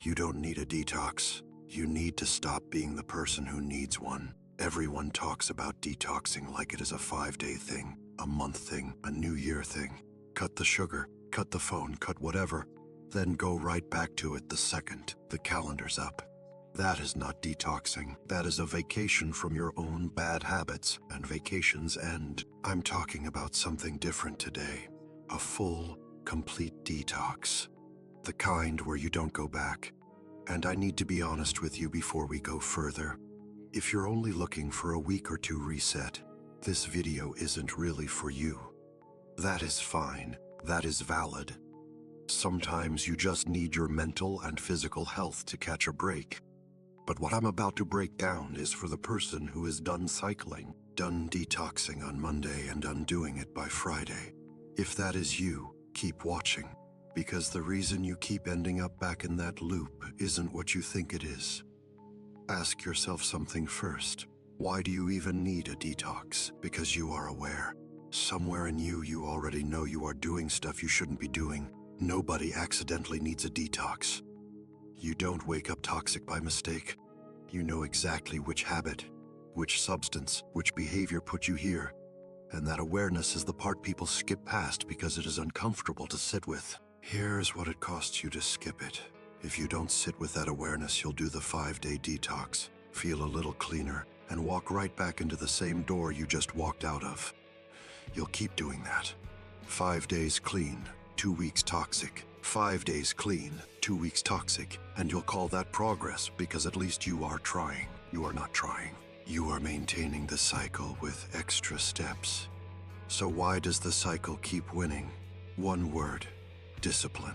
You don't need a detox. You need to stop being the person who needs one. Everyone talks about detoxing like it is a 5-day thing, a month thing, a New Year thing. Cut the sugar, cut the phone, cut whatever, then go right back to it the second the calendar's up. That is not detoxing. That is a vacation from your own bad habits, and vacations end. I'm talking about something different today. A full, complete detox. The kind where you don't go back. And I need to be honest with you before we go further. If you're only looking for a week or two reset, this video isn't really for you. That is fine. That is valid. Sometimes you just need your mental and physical health to catch a break. But what I'm about to break down is for the person who is done cycling, done detoxing on Monday and undoing it by Friday. If that is you, keep watching, because the reason you keep ending up back in that loop isn't what you think it is. Ask yourself something first. Why do you even need a detox? Because you are aware. Somewhere in you, you already know you are doing stuff you shouldn't be doing. Nobody accidentally needs a detox. You don't wake up toxic by mistake. You know exactly which habit, which substance, which behavior put you here. And that awareness is the part people skip past because it is uncomfortable to sit with. Here's what it costs you to skip it. If you don't sit with that awareness, you'll do the 5-day detox, feel a little cleaner, and walk right back into the same door you just walked out of. You'll keep doing that. 5 days clean, 2 weeks toxic. 5 days clean, 2 weeks toxic, and you'll call that progress because at least you are trying. You are not trying. You are maintaining the cycle with extra steps. So why does the cycle keep winning? One word: discipline.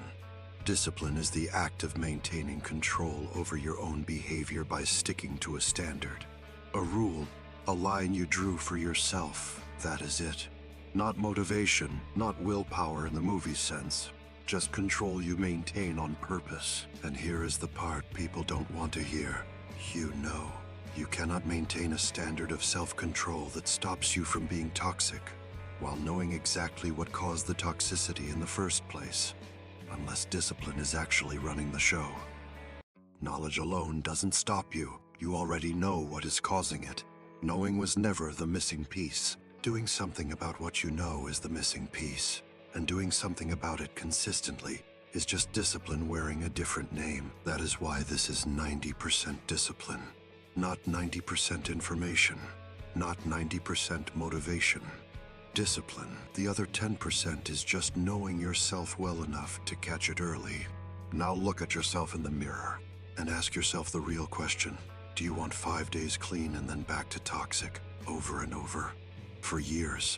Discipline is the act of maintaining control over your own behavior by sticking to a standard. A rule, a line you drew for yourself, that is it. Not motivation, not willpower in the movie sense. Just control you maintain on purpose. And here is the part people don't want to hear. You know, you cannot maintain a standard of self-control that stops you from being toxic, while knowing exactly what caused the toxicity in the first place, unless discipline is actually running the show. Knowledge alone doesn't stop you. You already know what is causing it. Knowing was never the missing piece. Doing something about what you know is the missing piece. And doing something about it consistently is just discipline wearing a different name. That is why this is 90% discipline, not 90% information, not 90% motivation. Discipline, the other 10%, is just knowing yourself well enough to catch it early. Now look at yourself in the mirror and ask yourself the real question. Do you want 5 days clean and then back to toxic over and over for years?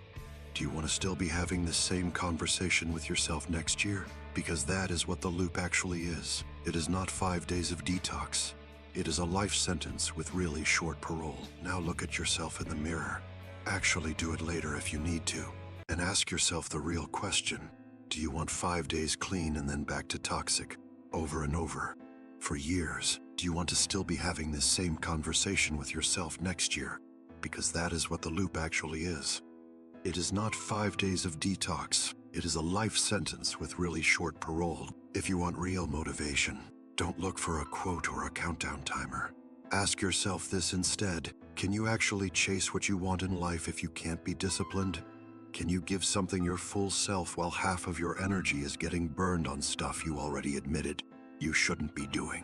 Do you want to still be having this same conversation with yourself next year? Because that is what the loop actually is. It is not 5 days of detox. It is a life sentence with really short parole. Now look at yourself in the mirror. Actually do it later if you need to. And ask yourself the real question. Do you want 5 days clean and then back to toxic over and over for years? Do you want to still be having this same conversation with yourself next year? Because that is what the loop actually is. It is not 5 days of detox. It is a life sentence with really short parole. If you want real motivation, don't look for a quote or a countdown timer. Ask yourself this instead. Can you actually chase what you want in life if you can't be disciplined? Can you give something your full self while half of your energy is getting burned on stuff you already admitted you shouldn't be doing?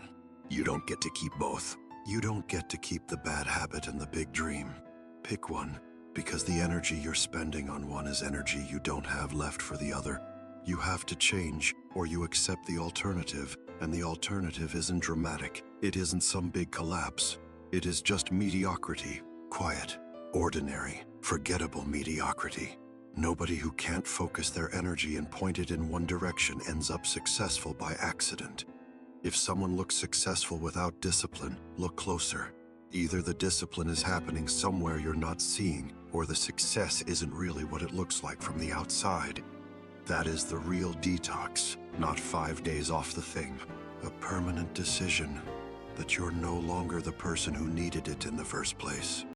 You don't get to keep both. You don't get to keep the bad habit and the big dream. Pick one. Because the energy you're spending on one is energy you don't have left for the other. You have to change, or you accept the alternative, and the alternative isn't dramatic. It isn't some big collapse. It is just mediocrity, quiet, ordinary, forgettable mediocrity. Nobody who can't focus their energy and point it in one direction ends up successful by accident. If someone looks successful without discipline, look closer. Either the discipline is happening somewhere you're not seeing, or the success isn't really what it looks like from the outside. That is the real detox, not 5 days off the thing. A permanent decision that you're no longer the person who needed it in the first place.